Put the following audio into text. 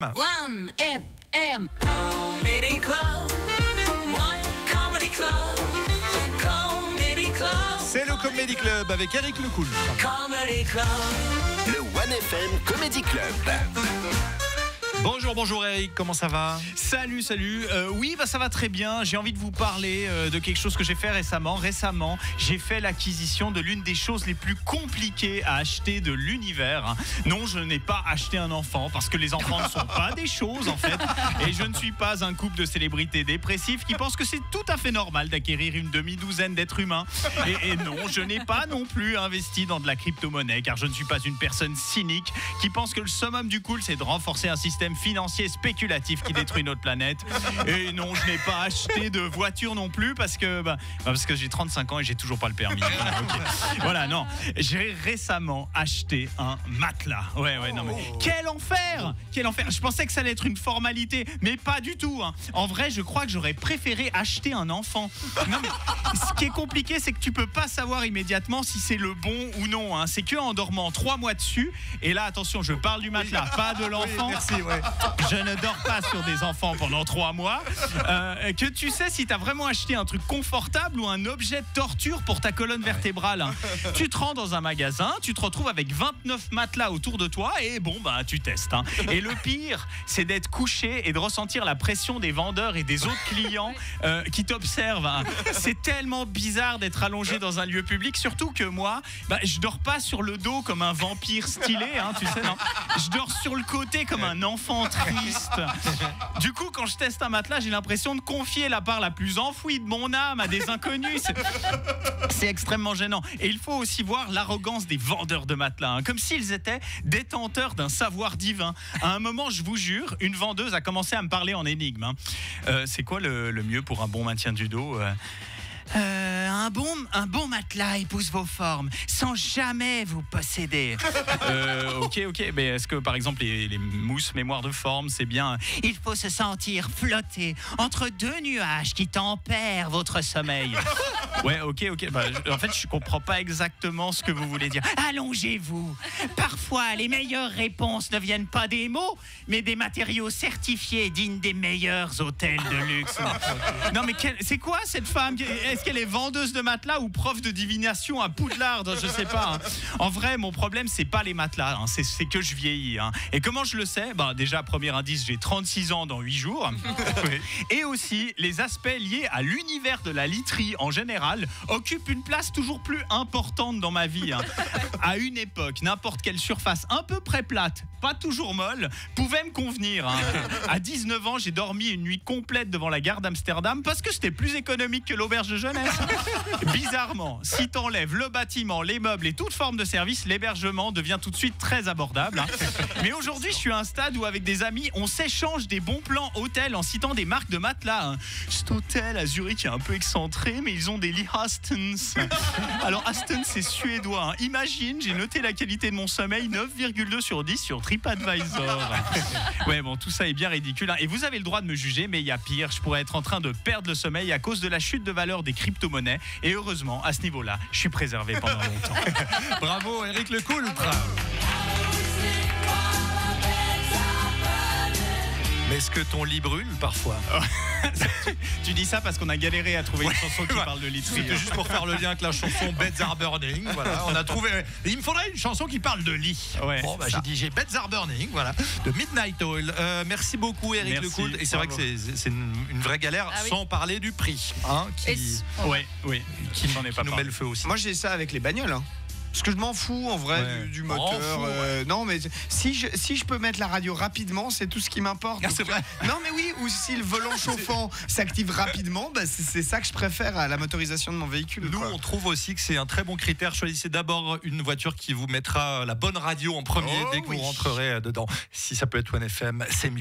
One FM Comedy Club. One Comedy Club. Comedy Club. C'est le Comedy Club avec Eric Lecoul. Comedy Club. Le One FM Comedy Club. Bonjour Eric, comment ça va ? Salut. Oui, ça va très bien. J'ai envie de vous parler de quelque chose que j'ai fait récemment. Récemment, j'ai fait l'acquisition de l'une des choses les plus compliquées à acheter de l'univers. Non, je n'ai pas acheté un enfant parce que les enfants ne sont pas des choses en fait. Et je ne suis pas un couple de célébrités dépressifs qui pensent que c'est tout à fait normal d'acquérir une demi-douzaine d'êtres humains. Et non, je n'ai pas non plus investi dans de la crypto-monnaie car je ne suis pas une personne cynique qui pense que le summum du cool, c'est de renforcer un système financier spéculatif qui détruit notre planète. Et non, je n'ai pas acheté de voiture non plus parce que j'ai 35 ans et j'ai toujours pas le permis. Voilà, non. J'ai récemment acheté un matelas. Ouais, non mais quel enfer! Je pensais que ça allait être une formalité, mais pas du tout. En vrai, je crois que j'aurais préféré acheter un enfant. Non mais ce qui est compliqué, c'est que tu peux pas savoir immédiatement si c'est le bon ou non. C'est que en dormant 3 mois dessus. Et là, attention, je parle du matelas, pas de l'enfant. Oui, merci, ouais. Je ne dors pas sur des enfants pendant 3 mois. Que tu sais si tu as vraiment acheté un truc confortable ou un objet de torture pour ta colonne vertébrale. Tu te rends dans un magasin, tu te retrouves avec 29 matelas autour de toi et tu testes. Et le pire, c'est d'être couché et de ressentir la pression des vendeurs et des autres clients qui t'observent. C'est tellement bizarre d'être allongé dans un lieu public, surtout que moi, je dors pas sur le dos comme un vampire stylé, tu sais, non. Je dors sur le côté comme un enfant triste. Du coup, quand je teste un matelas, j'ai l'impression de confier la part la plus enfouie de mon âme à des inconnus. C'est extrêmement gênant. Et il faut aussi voir l'arrogance des vendeurs de matelas, comme s'ils étaient détenteurs d'un savoir divin. À un moment, je vous jure, une vendeuse a commencé à me parler en énigme. C'est quoi le mieux pour un bon maintien du dos ? Un bon matelas épouse vos formes sans jamais vous posséder. Ok, mais est-ce que par exemple les mousses mémoire de forme, c'est bien ? Il faut se sentir flotter entre 2 nuages qui tempèrent votre sommeil. Ouais, ok. En fait, je comprends pas exactement ce que vous voulez dire. Allongez-vous. Parfois, les meilleures réponses ne viennent pas des mots, mais des matériaux certifiés dignes des meilleurs hôtels de luxe. Non, mais c'est quoi cette femme ? Est-ce qu'elle est vendeuse de matelas ou prof de divination à Poudlard ? Je sais pas. En vrai, mon problème, c'est pas les matelas. C'est que je vieillis. Et comment je le sais ? Déjà, premier indice, j'ai 36 ans dans 8 jours. Et aussi, les aspects liés à l'univers de la literie en général occupent une place toujours plus importante dans ma vie. À une époque, n'importe quelle surface un peu près plate, pas toujours molle, pouvait me convenir. À 19 ans, j'ai dormi une nuit complète devant la gare d'Amsterdam parce que c'était plus économique que l'auberge de jeunesse. Bizarrement, si t'enlèves le bâtiment, les meubles et toute forme de service, l'hébergement devient tout de suite très abordable. Mais aujourd'hui, je suis à un stade où avec des amis, on s'échange des bons plans hôtels en citant des marques de matelas. Cet hôtel à Zurich est un peu excentré, mais ils ont des lits Hastens. Alors Hastens, c'est suédois. Imagine, j'ai noté la qualité de mon sommeil 9,2 sur 10 sur TripAdvisor. Ouais, tout ça est bien ridicule. Et vous avez le droit de me juger, mais il y a pire. Je pourrais être en train de perdre le sommeil à cause de la chute de valeur des crypto-monnaies. Et heureusement, à ce niveau-là, je suis préservé pendant longtemps. Bravo Eric Lecoul. Mais est-ce que ton lit brûle parfois ? Tu dis ça parce qu'on a galéré à trouver une chanson qui parle de literie. C'était juste pour faire le lien avec la chanson Beds Are Burning. Voilà, on a trouvé. Et il me faudrait une chanson qui parle de lit. Ouais, j'ai Beds Are Burning, voilà, de Midnight Oil. Merci beaucoup Eric Lecoul. Et c'est vrai que c'est une vraie galère, sans parler du prix. Qui nous met le feu aussi. Moi j'ai ça avec les bagnoles. Parce que je m'en fous en vrai du moteur. Non, mais si je peux mettre la radio rapidement, c'est tout ce qui m'importe. C'est vrai. Non, mais oui, ou si le volant chauffant s'active rapidement, c'est ça que je préfère à la motorisation de mon véhicule. Nous, on trouve aussi que c'est un très bon critère. Choisissez d'abord une voiture qui vous mettra la bonne radio en premier dès que vous rentrerez dedans. Si ça peut être One FM, c'est mieux.